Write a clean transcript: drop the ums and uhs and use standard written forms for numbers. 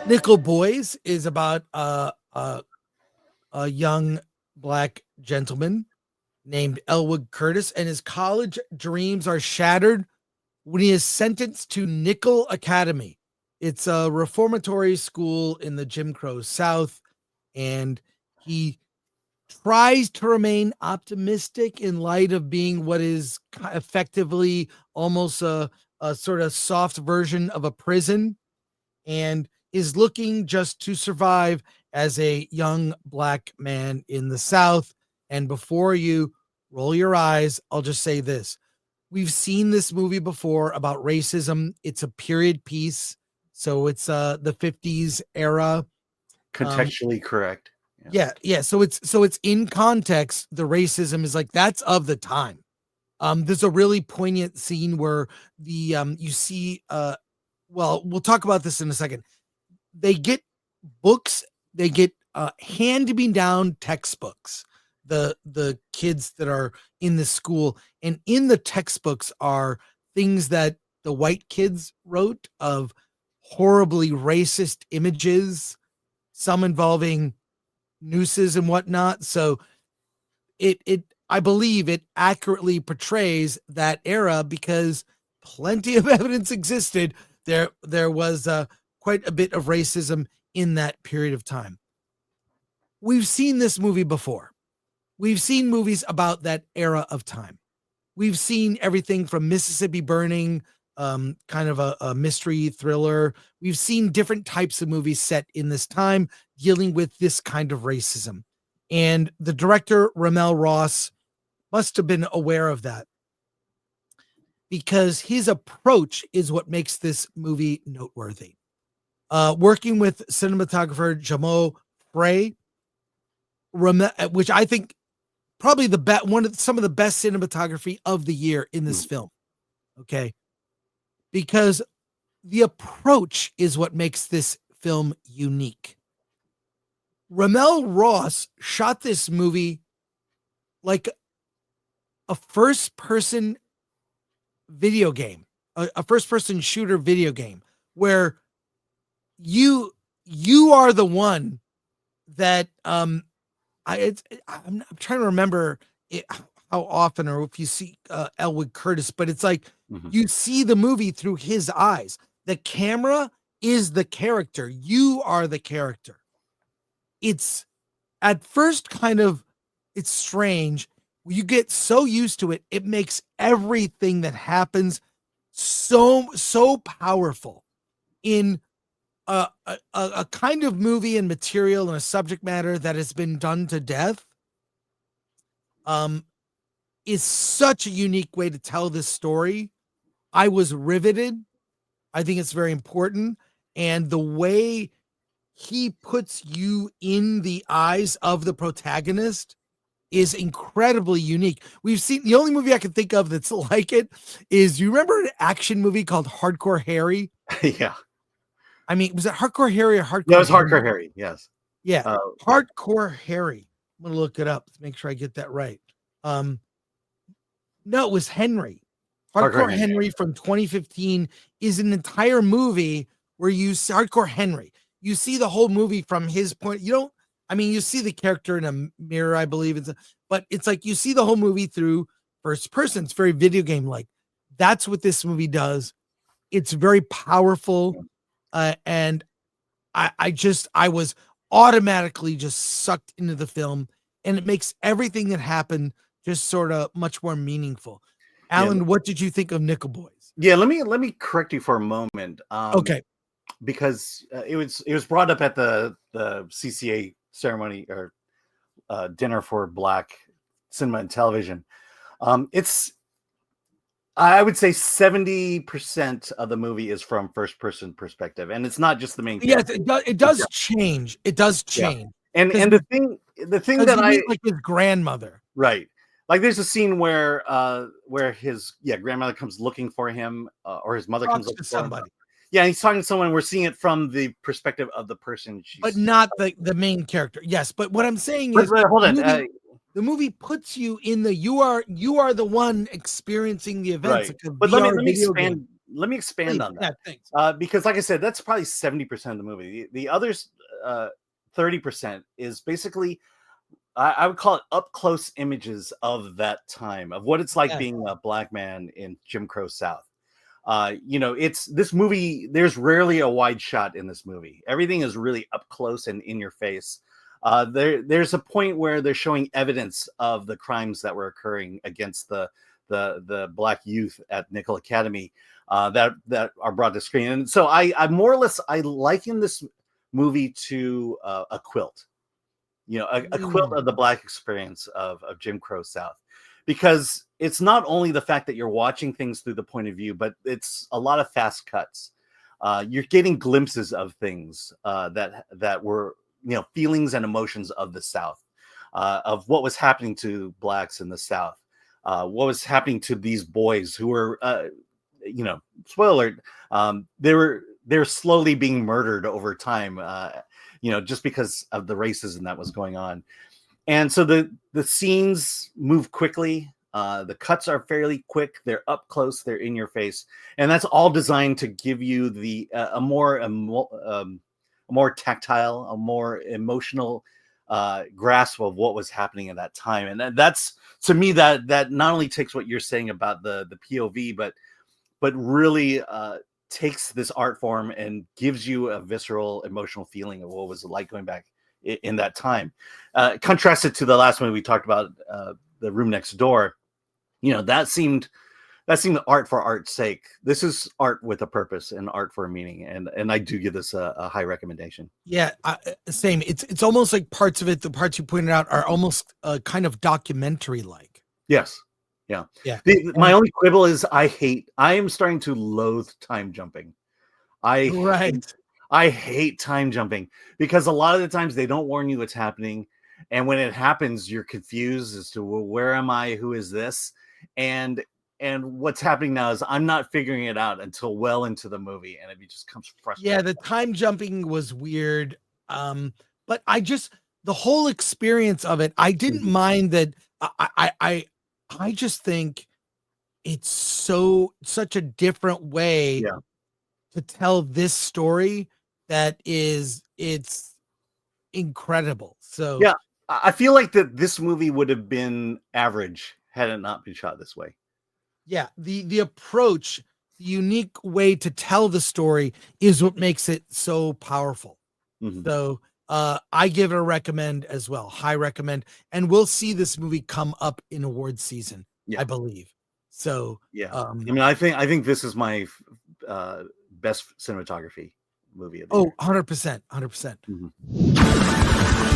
Nickel Boys is about a young black gentleman named Elwood Curtis, and his college dreams are shattered when he is sentenced to Nickel Academy. It's a reformatory school in the Jim Crow South, and he tries to remain optimistic in light of being what is effectively almost a sort of soft version of a prison, and is looking just to survive as a young black man in the South. And before you roll your eyes, I'll just say this. We've seen this movie before about racism. It's a period piece. So it's the 50s era. Contextually correct. Yeah. So it's in context. The racism is like that's of the time. There's a really poignant scene where the you see well, we'll talk about this in a second. They get books, they get hand-me-down textbooks. The kids that are in the school, and in the textbooks are things that the white kids wrote of horribly racist images, some involving nooses and whatnot. So it I believe it accurately portrays that era because plenty of evidence existed. There was quite a bit of racism in that period of time. We've seen this movie before. We've seen movies about that era of time. We've seen everything from Mississippi Burning, kind of a mystery thriller. We've seen different types of movies set in this time dealing with this kind of racism. And the director, Ramel Ross, must have been aware of that because his approach is what makes this movie noteworthy. Working with cinematographer Jameau Frey, which I think probably the best, some of the best cinematography of the year in this film. Okay. Because the approach is what makes this film unique. Ramel Ross shot this movie like a first-person video game, a first-person shooter video game, where you are the one that I'm trying to remember how often or if you see Elwood Curtis, but it's like you see the movie through his eyes. The camera is the character. You are the character. It's at first kind of, it's strange. You get so used to it, it makes everything that happens so powerful in a kind of movie and material and a subject matter that has been done to death. Is such a unique way to tell this story. I was riveted. I think it's very important. And the way he puts you in the eyes of the protagonist is incredibly unique. We've seen, the only movie I can think of that's like it is, you remember an action movie called Hardcore Harry? Yeah. I mean, was it Hardcore Harry or Hardcore? Yeah, it was Hardcore Harry. Yes. Yeah. Hardcore Harry. I'm going to look it up to make sure I get that right. No, it was Henry. Hardcore Henry from 2015 is an entire movie where you see Hardcore Henry. You see the whole movie from his point. You don't, I mean, you see the character in a mirror, I believe, but it's like you see the whole movie through first person. It's very video game like. That's what this movie does. It's very powerful. And I was automatically just sucked into the film, and it makes everything that happened just sort of much more meaningful. Alan, what did you think of Nickel Boys? Yeah, let me correct you for a moment. Okay. Because it was brought up at the CCA ceremony or dinner for Black cinema and television. It's, I would say 70% of the movie is from first person perspective, and it's not just the main character. Yes, it does change. It does change. Yeah. And the thing that I like his grandmother. Right. Like there's a scene where his grandmother comes looking for him, or his mother comes looking for somebody. Yeah, he's talking to someone. We're seeing it from the perspective of the person, but not the main character. Yes, but what I'm saying is, hold on. The movie puts you in the you are the one experiencing the events. Right. But let me expand. let me expand on that. Yeah, thanks. Because, like I said, that's probably 70% of the movie. The others, 30% is basically, I would call it up close images of that time, of what it's like being a black man in Jim Crow South. It's this movie. There's rarely a wide shot in this movie. Everything is really up close and in your face. There's a point where they're showing evidence of the crimes that were occurring against the black youth at Nickel Academy that are brought to screen. And so I more or less I liken this movie to a quilt. A quilt of the black experience of Jim Crow South, because it's not only the fact that you're watching things through the point of view, but it's a lot of fast cuts. You're getting glimpses of things that were, feelings and emotions of the South, of what was happening to blacks in the South, what was happening to these boys who were, spoiler alert, they're slowly being murdered over time. Just because of the racism that was going on. And so the scenes move quickly. The cuts are fairly quick. They're up close. They're in your face. And that's all designed to give you a more tactile, a more emotional grasp of what was happening at that time. And that's, to me, that not only takes what you're saying about the POV, but really takes this art form and gives you a visceral, emotional feeling of what was it like going back in that time. Contrasted to the last one we talked about, The Room Next Door, that seemed art for art's sake. This is art with a purpose and art for a meaning, and I do give this a high recommendation. Yeah, same. It's almost like parts of it, the parts you pointed out, are almost kind of documentary like. Yes. Yeah. My only quibble is I am starting to loathe time jumping. I hate time jumping, because a lot of the times they don't warn you what's happening. And when it happens, you're confused as to, well, where am I? Who is this? And what's happening now is I'm not figuring it out until well into the movie. And it just comes frustrating. Yeah, the time jumping was weird. But the whole experience of it, I didn't mind that. I just think it's such a different way to tell this story that it's incredible. So yeah, I feel like that this movie would have been average had it not been shot this way. Yeah, the approach, the unique way to tell the story is what makes it so powerful. Mm-hmm. So I give it a recommend as well. High recommend. And we'll see this movie come up in awards season, I believe. So I think this is my best cinematography movie of the year. 100%. 100%. Mm-hmm.